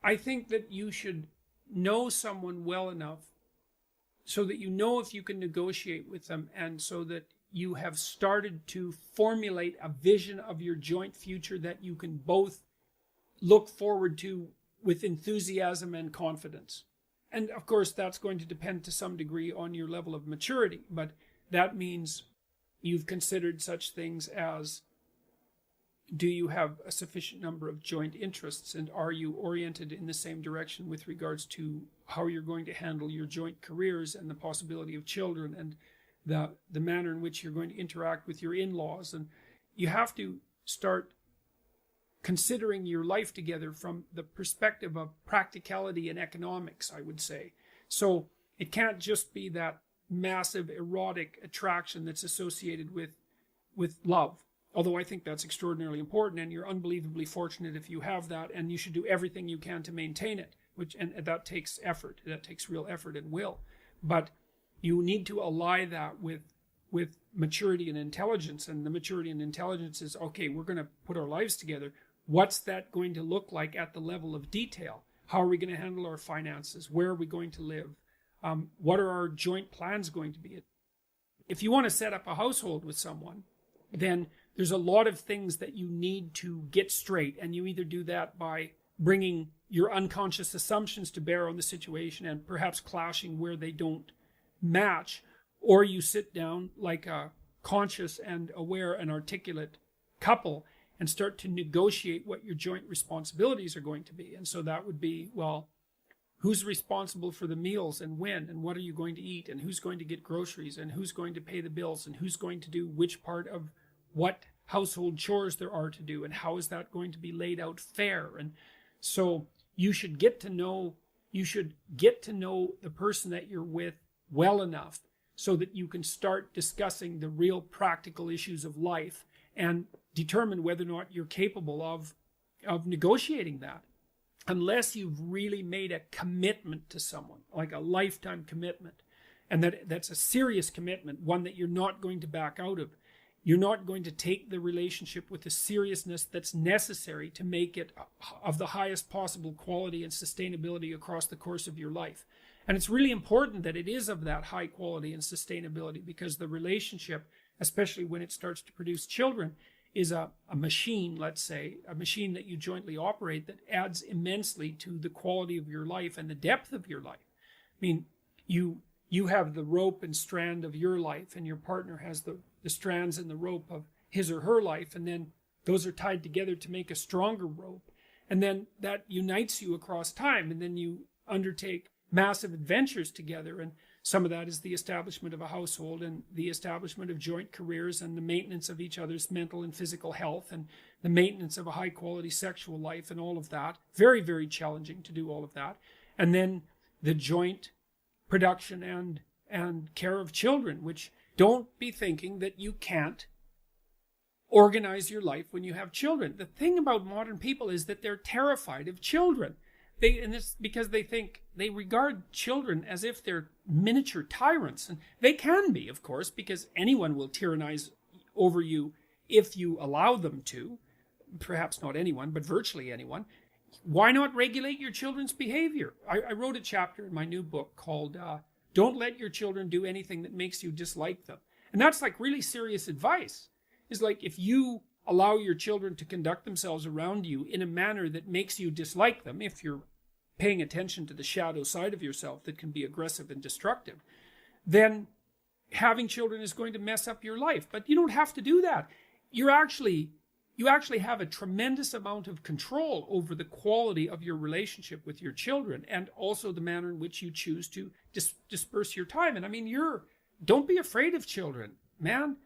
I think that you should know someone well enough so that you know if you can negotiate with them, and so that you have started to formulate a vision of your joint future that you can both look forward to with enthusiasm and confidence. And of course, that's going to depend to some degree on your level of maturity, but that means you've considered such things as, do you have a sufficient number of joint interests, and are you oriented in the same direction with regards to how you're going to handle your joint careers and the possibility of children, and the manner in which you're going to interact with your in-laws. And you have to start considering your life together from the perspective of practicality and economics, I would say. So it can't just be that massive erotic attraction that's associated with love. Although I think that's extraordinarily important, and you're unbelievably fortunate if you have that, and you should do everything you can to maintain it, and that takes effort. That takes real effort and will. But you need to ally that with maturity and intelligence, and the maturity and intelligence is, okay, we're going to put our lives together. What's that going to look like at the level of detail? How are we going to handle our finances? Where are we going to live? What are our joint plans going to be? If you want to set up a household with someone, then there's a lot of things that you need to get straight, and you either do that by bringing your unconscious assumptions to bear on the situation and perhaps clashing where they don't match, or you sit down like a conscious and aware and articulate couple and start to negotiate what your joint responsibilities are going to be. And so that would be, well, who's responsible for the meals and when, and what are you going to eat, and who's going to get groceries, and who's going to pay the bills, and who's going to do which part of what household chores there are to do, and how is that going to be laid out fair. And so you should get to know the person that you're with well enough so that you can start discussing the real practical issues of life and determine whether or not you're capable of negotiating that. Unless you've really made a commitment to someone, like a lifetime commitment, and that's a serious commitment, one that you're not going to back out of. You're not going to take the relationship with the seriousness that's necessary to make it of the highest possible quality and sustainability across the course of your life. And it's really important that it is of that high quality and sustainability, because the relationship, especially when it starts to produce children, is a machine, let's say, a machine that you jointly operate that adds immensely to the quality of your life and the depth of your life. I mean, you have the rope and strand of your life, and your partner has the strands and the rope of his or her life, and then those are tied together to make a stronger rope. And then that unites you across time, and then you undertake massive adventures together, and some of that is the establishment of a household and the establishment of joint careers and the maintenance of each other's mental and physical health and the maintenance of a high quality sexual life and all of that. Very, very challenging to do all of that. And then the joint production and care of children, which, don't be thinking that you can't organize your life when you have children. The thing about modern people is that they're terrified of children. And it's because they regard children as if they're miniature tyrants. And they can be, of course, because anyone will tyrannize over you if you allow them to. Perhaps not anyone, but virtually anyone. Why not regulate your children's behavior? I wrote a chapter in my new book called Don't Let Your Children Do Anything That Makes You Dislike Them. And that's like really serious advice. It's like, if you allow your children to conduct themselves around you in a manner that makes you dislike them, if you're paying attention to the shadow side of yourself that can be aggressive and destructive, then having children is going to mess up your life. But you don't have to do that. You actually have a tremendous amount of control over the quality of your relationship with your children, and also the manner in which you choose to disperse your time. And I mean, don't be afraid of children, man.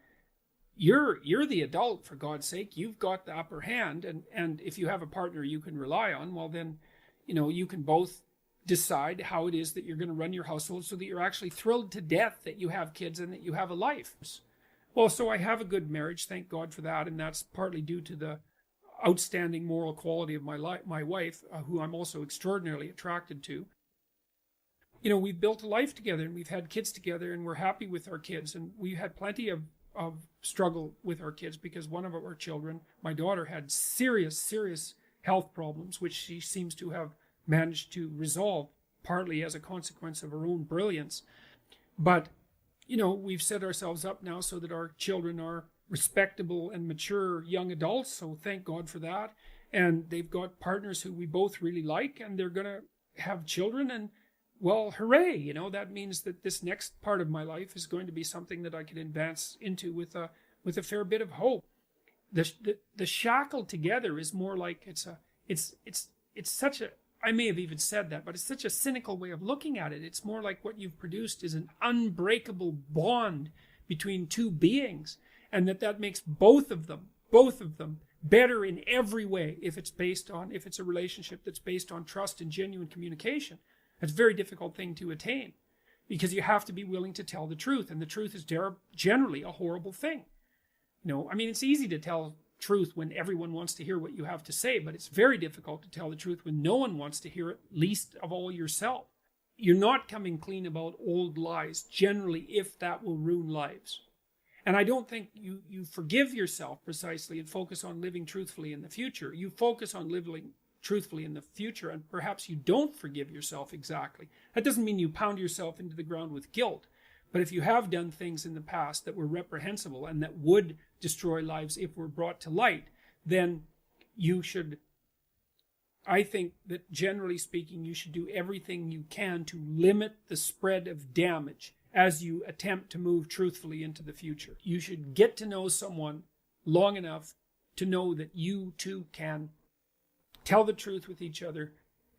You're the adult, for God's sake. You've got the upper hand, and if you have a partner you can rely on, well then, you can both decide how it is that you're going to run your household so that you're actually thrilled to death that you have kids and that you have a life. Well, so I have a good marriage, thank God for that, and that's partly due to the outstanding moral quality of my wife, who I'm also extraordinarily attracted to. We've built a life together, and we've had kids together, and we're happy with our kids, and we had plenty of struggle with our kids, because one of our children, my daughter, had serious health problems, which she seems to have managed to resolve, partly as a consequence of our own brilliance. But, you know, we've set ourselves up now so that our children are respectable and mature young adults, so thank God for that. And they've got partners who we both really like, and they're going to have children, and well, hooray, you know, that means that this next part of my life is going to be something that I can advance into with a fair bit of hope. The shackle together is more like it's such a, I may have even said that, but it's such a cynical way of looking at it. It's more like what you've produced is an unbreakable bond between two beings, and that makes both of them better in every way if it's a relationship that's based on trust and genuine communication. That's a very difficult thing to attain, because you have to be willing to tell the truth, and the truth is generally a horrible thing. You know, I mean, it's easy to tell truth when everyone wants to hear what you have to say, but it's very difficult to tell the truth when no one wants to hear it, least of all yourself. You're not coming clean about old lies, generally, if that will ruin lives. And I don't think you forgive yourself precisely and focus on living truthfully in the future. You focus on living truthfully in the future, and perhaps you don't forgive yourself exactly. That doesn't mean you pound yourself into the ground with guilt. But if you have done things in the past that were reprehensible and that would destroy lives if were brought to light, then you should, I think that generally speaking, you should do everything you can to limit the spread of damage as you attempt to move truthfully into the future. You should get to know someone long enough to know that you too can tell the truth with each other,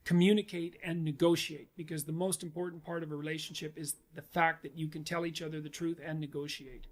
communicate, and negotiate, because the most important part of a relationship is the fact that you can tell each other the truth and negotiate.